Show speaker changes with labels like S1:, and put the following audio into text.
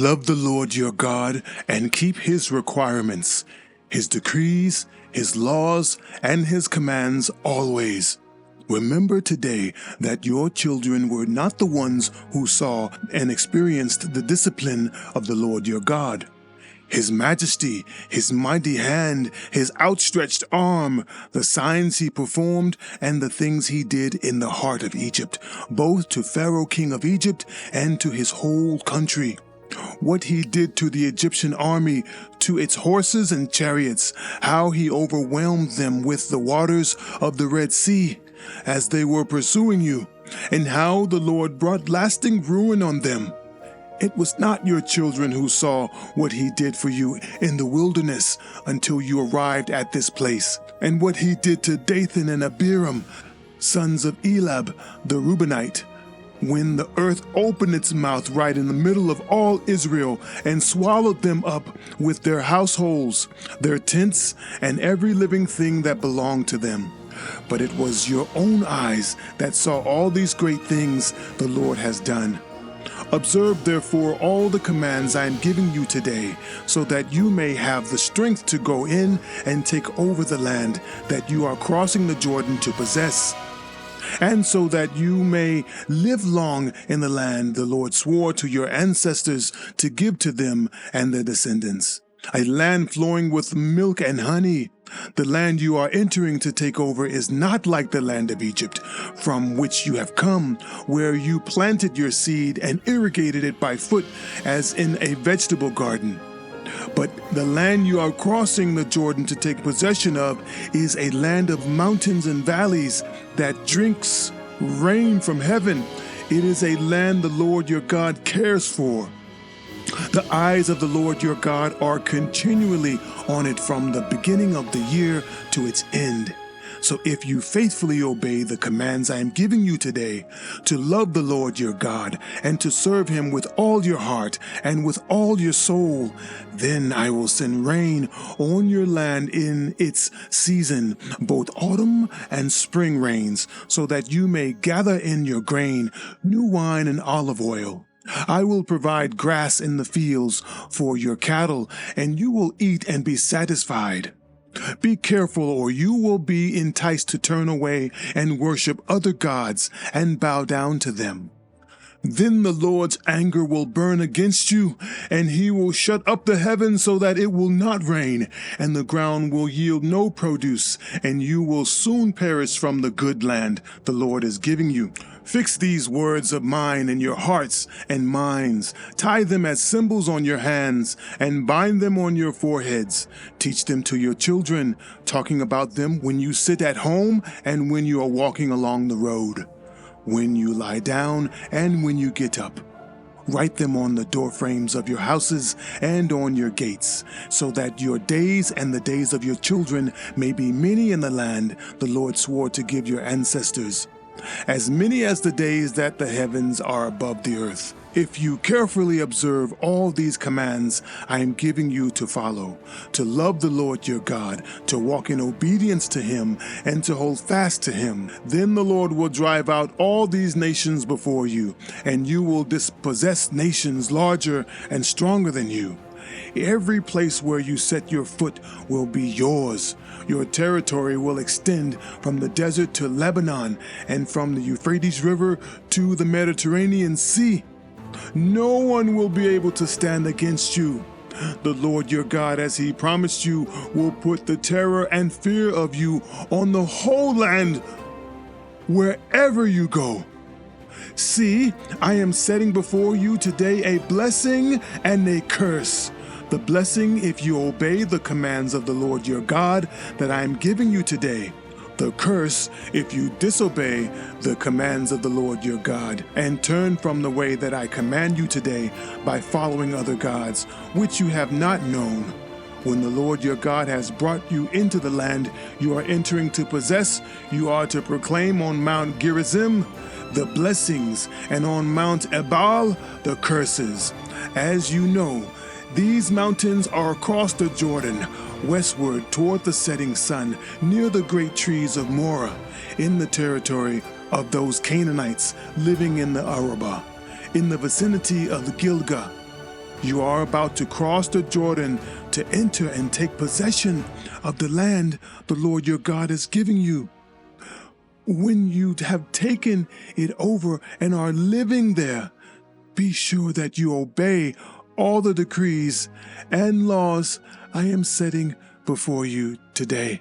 S1: Love the Lord your God and keep his requirements, his decrees, his laws, and his commands always. Remember today that your children were not the ones who saw and experienced the discipline of the Lord your God. His majesty, his mighty hand, his outstretched arm, the signs he performed, and the things he did in the heart of Egypt, both to Pharaoh king of Egypt and to his whole country. What he did to the Egyptian army, to its horses and chariots, how he overwhelmed them with the waters of the Red Sea as they were pursuing you, and how the Lord brought lasting ruin on them. It was not your children who saw what he did for you in the wilderness until you arrived at this place, and what he did to Dathan and Abiram, sons of Elab the Reubenite, when the earth opened its mouth right in the middle of all Israel and swallowed them up with their households, their tents, and every living thing that belonged to them. But it was your own eyes that saw all these great things the Lord has done. Observe therefore all the commands I am giving you today, so that you may have the strength to go in and take over the land that you are crossing the Jordan to possess, and so that you may live long in the land the Lord swore to your ancestors to give to them and their descendants, a land flowing with milk and honey. The land you are entering to take over is not like the land of Egypt, from which you have come, where you planted your seed and irrigated it by foot as in a vegetable garden. But the land you are crossing the Jordan to take possession of is a land of mountains and valleys that drinks rain from heaven. It is a land the Lord your God cares for. The eyes of the Lord your God are continually on it from the beginning of the year to its end. So if you faithfully obey the commands I am giving you today, to love the Lord your God and to serve him with all your heart and with all your soul, then I will send rain on your land in its season, both autumn and spring rains, so that you may gather in your grain, new wine and olive oil. I will provide grass in the fields for your cattle, and you will eat and be satisfied. Be careful, or you will be enticed to turn away and worship other gods and bow down to them. Then the Lord's anger will burn against you, and he will shut up the heavens so that it will not rain, and the ground will yield no produce, and you will soon perish from the good land the Lord is giving you. Fix these words of mine in your hearts and minds. Tie them as symbols on your hands and bind them on your foreheads. Teach them to your children, talking about them when you sit at home and when you are walking along the road, when you lie down and when you get up. Write them on the doorframes of your houses and on your gates, so that your days and the days of your children may be many in the land the Lord swore to give your ancestors, as many as the days that the heavens are above the earth. If you carefully observe all these commands I am giving you to follow, to love the Lord your God, to walk in obedience to him, and to hold fast to him, then the Lord will drive out all these nations before you, and you will dispossess nations larger and stronger than you. Every place where you set your foot will be yours. Your territory will extend from the desert to Lebanon, and from the Euphrates River to the Mediterranean Sea. No one will be able to stand against you. The Lord your God, as he promised you, will put the terror and fear of you on the whole land wherever you go. See, I am setting before you today a blessing and a curse. The blessing if you obey the commands of the Lord your God that I am giving you today. The curse if you disobey the commands of the Lord your God and turn from the way that I command you today by following other gods, which you have not known. When the Lord your God has brought you into the land you are entering to possess, you are to proclaim on Mount Gerizim the blessings, and on Mount Ebal the curses. As you know, these mountains are across the Jordan, westward toward the setting sun, near the great trees of Morah, in the territory of those Canaanites living in the Arabah, in the vicinity of the Gilgal. You are about to cross the Jordan to enter and take possession of the land the Lord your God is giving you. When you have taken it over and are living there, be sure that you obey all the decrees and laws I am setting before you today.